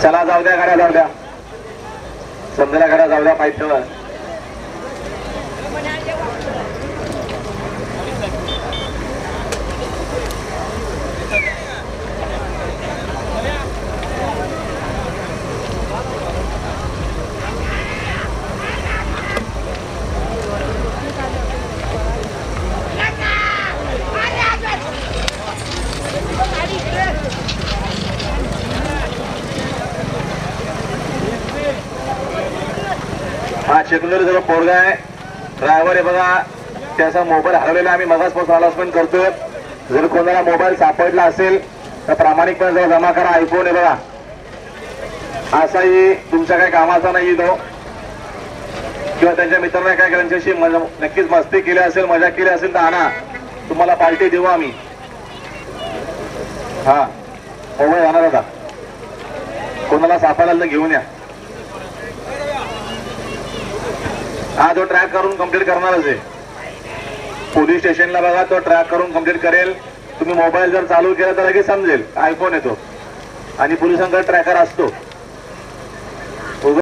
चला जाऊ द्या गाड्या, जाऊ द्या समजायला, गाड्या जाऊ द्या पाईप ठेवा. हा चिखलोली जवळ पोरगा आहे, ड्रायव्हर आहे बघा, त्याचा मोबाईल हरवलेला आम्ही मगासपासून अनाउन्समेंट करतोय. जर कोणाला मोबाईल सापडला असेल तर प्रामाणिकपणे जरा जमा करा. आयफोन आहे बघा, असाही तुमच्या काही कामाचा नाही तो, किंवा त्यांच्या मित्रांना काय त्यांच्याशी नक्कीच मस्ती केली असेल, मजा केली असेल तर आणा, तुम्हाला पार्टी देऊ आम्ही. हा मोबाईल आणा दादा, कोणाला सापडायला तर घेऊन या. हा तो ट्रॅक करून कंप्लीट करणारच आहे. पोलीस स्टेशनला बघा, तो ट्रॅक करून कंप्लीट करेल. तुम्ही मोबाईल जर चालू केला तर लगेच समजेल आयफोन येतो आणि पोलिसांकडे ट्रॅकर असतो.